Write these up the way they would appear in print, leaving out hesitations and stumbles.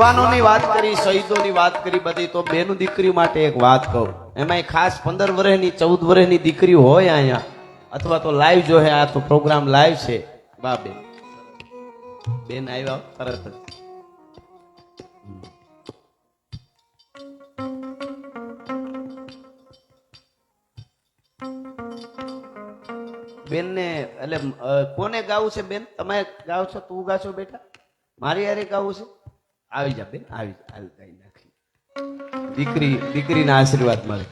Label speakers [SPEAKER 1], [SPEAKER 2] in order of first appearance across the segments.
[SPEAKER 1] યુવાનોની વાત કરી, શહીદોની વાત કરી બધી, તો બેનું દીકરી માટે એક વાત કહું. એમાંય ખાસ 15 વર્ષની 14 વર્ષની દીકરી હોય અહીંયા, અથવા તો લાઈવ જો હે, આ તો પ્રોગ્રામ લાઈવ છે. બા બેન આવ્યા તરત જ. બેન ને એટલે કોને ગાવું છે બેન? તમે ગાવ છો? તું ગાશો બેટા? મારી હારે ગાવું છે? આવી જા બેન, આવી જા, ગાઈ નાખી. દીકરીના આશીર્વાદ મળે.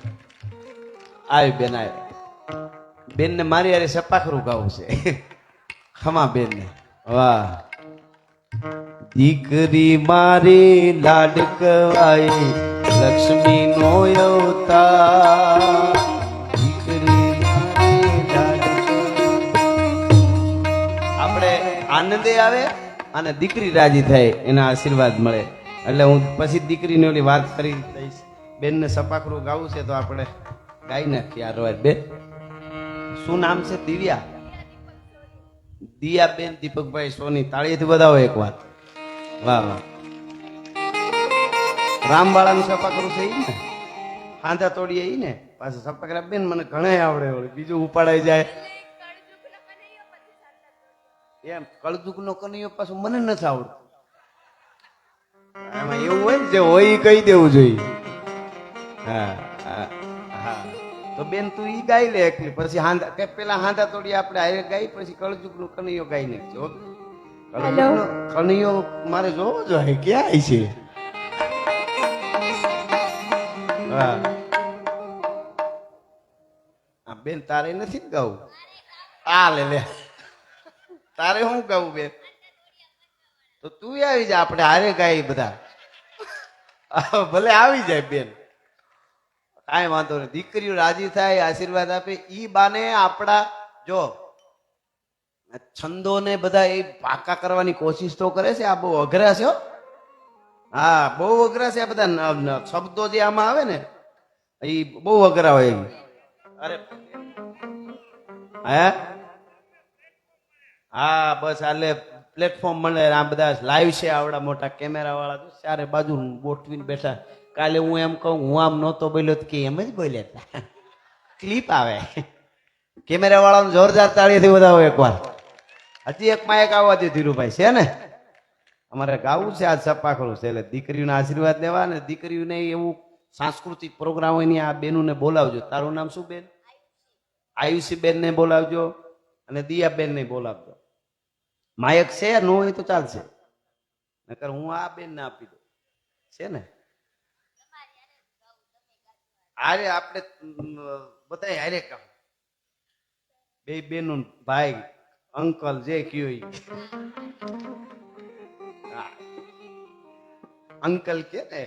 [SPEAKER 1] આવી બેન, આવી બેન ને મારી હારે સપાખરું ગાવું છે. ખમા બેન ને. વાહ. દીકરી મારી લાડકવાઈ, લક્ષ્મી નો અવતાર. આનંદે આવે અને દીકરી રાજી થાય, એના આશીર્વાદ મળે. એટલે હું પછી દીકરીની ઓલી વાત કરી દઈશ. બેનને સપાખરું ગાવું છે તો આપણે ગાઈ નાખીએ આ રોજ. બેન શું નામ છે? દિવ્યા. દિયા બેન દીપકભાઈ સોની. તાળીથી બધાવો એક વાત. વાહ વાહ. રામવાળાનું સપાખરું છે ઈ ને, હાંધા તોડીએ ઈ ને. પાછું સપાખરા બેન મને ઘણા આવડે. બીજું ઉપાડાઈ જાય એમ. કળદુક નો કનૈયો પાછું મને નથી આવડતું. એમાં એવું હોય ને, જે હોય એ કહી દેવું જોઈએ. હા હા. તો બેન તું ઈ ગાઈ લે એકલી, પછી હાંધા કે પેલા હાંધા તોડી આપણે હારે ગાઈ, પછી કળજુક નો કનૈયો ગાઈ નાખજો. કળજુક નો કનૈયો મારે જોવો જોઈએ ક્યાં છે. હા બેન તારે નથી ને ગાવું? આ લે તારે શું ગાવું બેન? તો તું આવી જા, આપણે હારે ગાઈ બધા. ભલે આવી જાય બેન, કાંઈ વાંધો નહીં. દીકરીઓ રાજી થાય, આશીર્વાદ આપે. ઈ બાને આપણા જો છંદો ને બધા એ પાકા કરવાની કોશિશ તો કરે છે. આ બહુ અઘરા છે. હા બહુ અઘરા છે આ બધા શબ્દો જે આમાં આવે ને, એ બહુ અઘરા હોય. અરે હે હા બસ આલે પ્લેટફોર્મ મળે. આ બધા લાઈવ છે, આવડા મોટા કેમેરા વાળા તો ચારે બાજુ ગોઠવીને બેઠા. કાલે હું એમ કહું હું આમ નહોતો બોલ્યો કે એમ જ બોલ્યા. ક્લિપ આવે. કેમેરા વાળાને જોરદાર તાળીથી વધાવો એકવાર. હજી એક માયક આવવા દે ધીરુભાઈ. છે ને અમારે ગાવું છે આજ સપાખરું છે, એટલે દીકરીઓના આશીર્વાદ લેવા ને દીકરીઓને એવું સાંસ્કૃતિક પ્રોગ્રામ હોય ને આ બેનોને બોલાવજો. તારું નામ શું બેન? આયુષી બેન ને બોલાવજો અને દિયા બેન ને બોલાવજો. માયક છે ન હોય તો ચાલશે, નકર હું આ બેન ને આપી દઉં. છે ને આરે આપણે બધા હારે કામ, બે બેનો ભાઈ અંકલ જે કયો અંકલ કે ને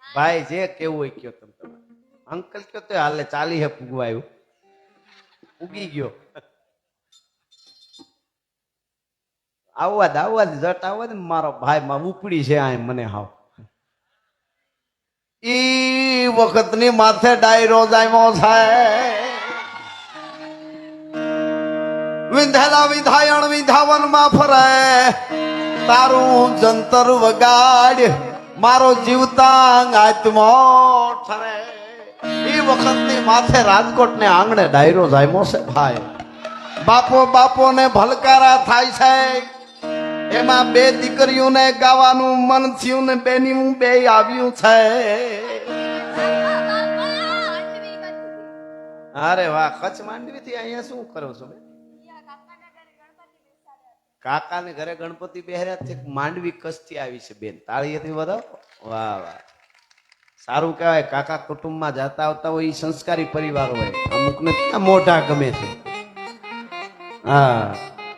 [SPEAKER 1] ભાઈ જે કેવું હોય કયો. તમે અંકલ કયો તો હાલે. ચાલી હે પૂગવા આવ્યું, ઉગી ગયો. આવવા દે જટ આવવા દે. મારો ભાઈ માં ઉપડી છે આ મને હાવ. ઈ વખત ની માથે ડાયરો જામ્યો છે. વિંધેલા વિધાયણ વિધાવન માં ફરે, તારું જંતર વગાડ મારો જીવતાંગ આત્મો ઠરે. ઈ વખત ની માથે રાજકોટ ને આંગણે ડાયરો જામ્યો છે ભાઈ. બાપો ને ભલકારા થાય છે. એમાં બે દીકરીઓને ગાવાનું મન થયું ને બેની બે આવ્યું છે. અરે વાહ. કચ્છ માંડવી થી અહીંયા શું કરો છો? કાકા ને ઘરે ગણપતિ બેહર્યા છે. માંડવી કચ્છ થી આવી છે બેન. તાળીથી વધાવો. વાહ વાહ. સારું કહેવાય. કાકા કુટુંબમાં જતા આવતા હોય એ સંસ્કારી પરિવાર હોય. અમુક ને ક્યાં મોઢા ગમે છે. હા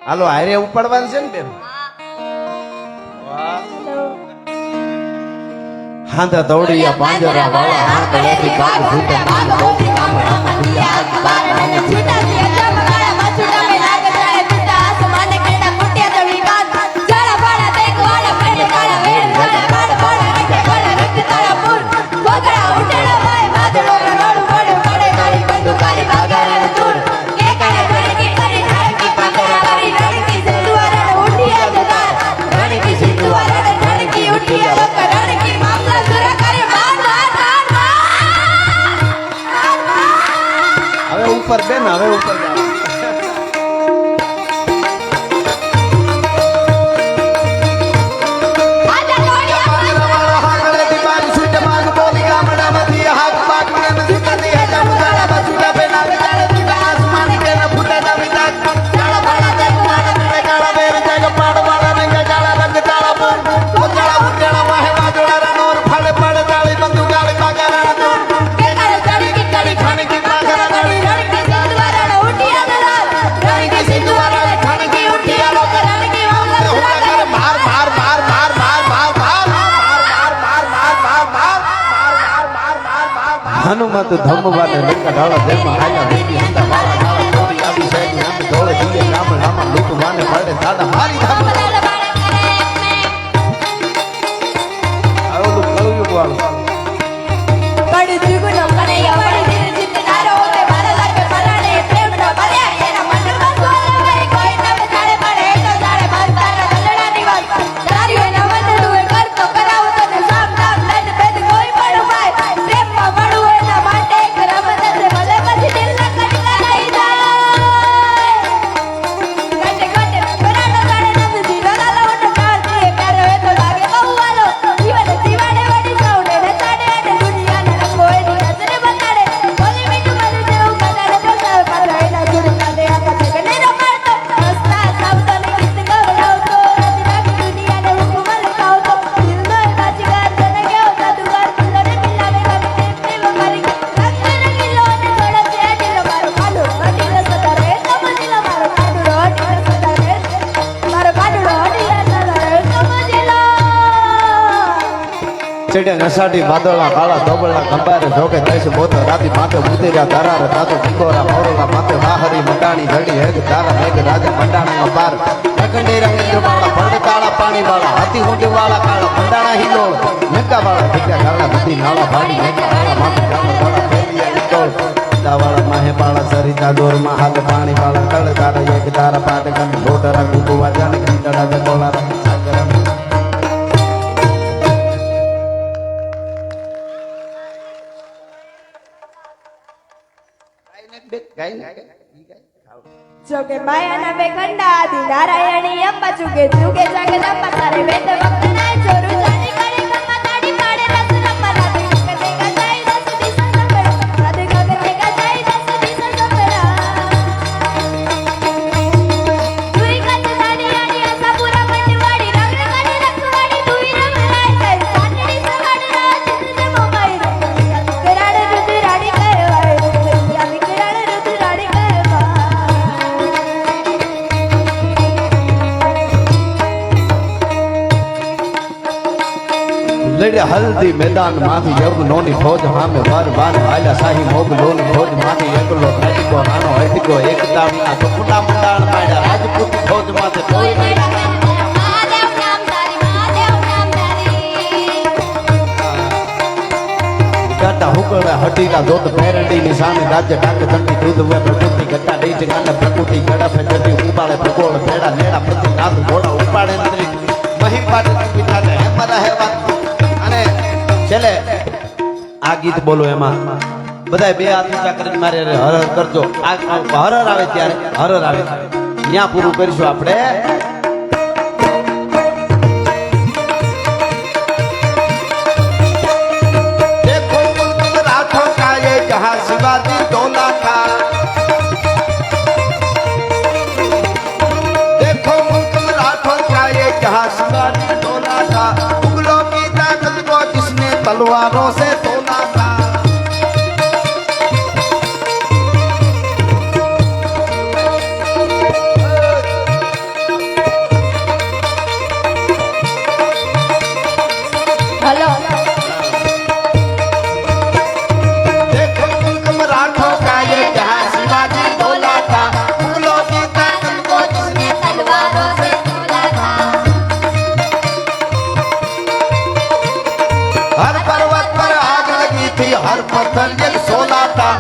[SPEAKER 1] હાલો હારે ઉપાડવાનું છે ને બેન. હાંધા દોડિયા પાંજરા વાળા હાંધા કાગ ફૂટા બોલી કામણા મંડિયા બાર અને છૂટા દિયા જમગાળા માં છૂટા મે લાગ જાય છૂટા આસમાને કેડા કુટિયા દળી કાગ જાળા પાડા દેખ વાળા પેડે કાળા વેર વાળા કાળ વાળા રટે વાળા રટ તાળા પૂર વગડા ઉટેડા ભાઈ વાદળો રણોડ પડે પડે કાળી બંદુ કાળી વાગારે દૂર કે કાળે ઘરે કે કરી ધાર કી પાકરા કરી રણકી સિંધુઆ રણ ઉઠિયા જગાર રણકી સિંધુઆ રણ ઉપર બેન હવે ઉપર જાઓ. હનુમત ધમવાને લંકા ઢાળા દેમાં આયા વેલી હંદા વાળા ઢાળા થોડી આવી સાઈડ નામ ધોળે દીએ ગામણ આમાં લૂંટવાને પડે દાદા મારી ધામ આવું કળું વાળું
[SPEAKER 2] કડી ત્રિગુણ કરે યવડી દિલ જીતનારો તે મારા લાગે પરાણે પ્રેમ નો ભર્યા એના મનમાં સોલવાય કોઈ નમ જાણે પડે તો જાણે માતાના દલડાની વાત તારી એના મનડુએ કરતો કરાવ તને સામ નામ લડ બેદ કોઈ પણ ભાઈ પ્રેમમાં મળું એના માટે એક રમત છે ભલે પછી દિલ ના કટકા નહીં જાય કટે કટે પરાણો જાણે નથી જીવલા લોટ કાઢે પ્યારો એ તો લાગે બહુ વાલો જીવન જીવાડે વડી સૌને નચાડે અને દુનિયાને રંગોની નજરે બતાડે બોલી મીઠું મારું જેવું બતાડે પ્રસાર પાત્ર એના ગુણ કાઢે આકા છે કે નહીં રમાડતો હસતા શબ્દોને ગીત ગવડાવતો રચનાની દુનિયાને હુકમ લખાવતો દિલનો એ બાજીગર તને કેવો જાદુગર ફૂલોને મિલાવે ગમે પ્રેમ કરી રંગને ગીલો અને થોડો છે ઢીલો મારો કાઢો હટીલે સદા રે તમ દિલો મારો કાઢો હટીલે સદા રે મારો કાઢો હટીલે સદા રે તમ દિલો
[SPEAKER 1] ચડ્યા નસાટી વાદળા કાળા ધોબળા ખંભારે જોકે તૈસ બોત રાતી માથે ઉતર્યા તારા તાતો ટીકોરા મોરલા માથે વાહરી મંડાણી જડી હેગ તારા મેઘ રાજા મંડાણા પાર અખંડે રંગેન્દ્ર વાળા ભરતાળા પાણી વાળા હાથી હુંડી વાળા કાળા મંડાણા હિલોળ મેઘા વાળા ઠીકા ગાળા બધી નાળા ભાડી મેઘા વાળા માથે ગાળા વાળા ફેલિયા હિલોળ દાવાળા માહે પાળા સરિતા દોરમાં હાલ પાણી વાળા કળ તારા એક તારા પાટ ગન લોટરા કુકુવા જાને કંટડા જકોલા સાગર
[SPEAKER 2] જોકે માયાના બે ખંડા આદિ નારાયણી અંબા ચુકે ચુકે જગદંબા તારે વેદ ભક્ત નાય ચોરું જાની કરી ગમ્મા તાડી પાડે રસ રમ્મા રાધે ગગતે ગજાઈ દસ દિશા સંભળા રાધે ગગતે ગજાઈ દસ દિશા સંભળા દુઈ કત સાડી આડી આસા પૂરા મંડવાડી રંગ કરી રખવાડી દુઈ રમરાય કઈ સાટડી સવાડ રાજ ને મોબાઈ કરાડે રુદ્રાડી કહેવાય યામી કરાડે રુદ્રાડી કહેવાય
[SPEAKER 1] લડ્યા હલ્દી મેદાન માંથી યજ્ઞોની ફોજ સામે વાર વાર હાલ્યા શાહી મોગલોની ફોજ માંથી એકલો હટકો નાનો હટકો એક દામના તો ફૂટા મંડાણ પાડ્યા રાજપૂત ફોજ માંથી કોઈ નહીં
[SPEAKER 2] મહાદેવ નામ તારી મહાદેવ નામ તારી
[SPEAKER 1] ગાટા હુકડા હટીલા દોત પેરંડીની સામે રાજ્ય ટાંગ ધંડી દૂધ વે પ્રકૃતિ ગટ્ટા દઈ જગાને પ્રકૃતિ ગડા ફે જતી ઉપાડે ભગોળ ભેડા નેડા પ્રતિ નાથ ઘોડા ઉપાડે નરી મહિમ પાટે વિચારે હેમરા હેવા અને છેલ્લે આ ગીત બોલો એમાં બધાય બે હાથ ઊંચા કરીને મારે હર હર કરજો આ હર હર આવે ત્યારે હર હર આવે ત્યાં પૂરું કરીશું આપણે देखो मुल्क मराठों का ये जहां शिवाजी डोला था देखो मुल्क मराठों का ये जहां शिवाजी डोला था मुगलों की ताकत को जिसने तलवारों से तोला था
[SPEAKER 2] हेलो
[SPEAKER 1] देखो मुल्क मराठों का ये जहां शिवाजी डोला था मुगलों की ताकत को जिसने
[SPEAKER 2] तलवारों से तोला था
[SPEAKER 1] हर पर्वत पर आग लगी थी हर पत्थर जल सोना था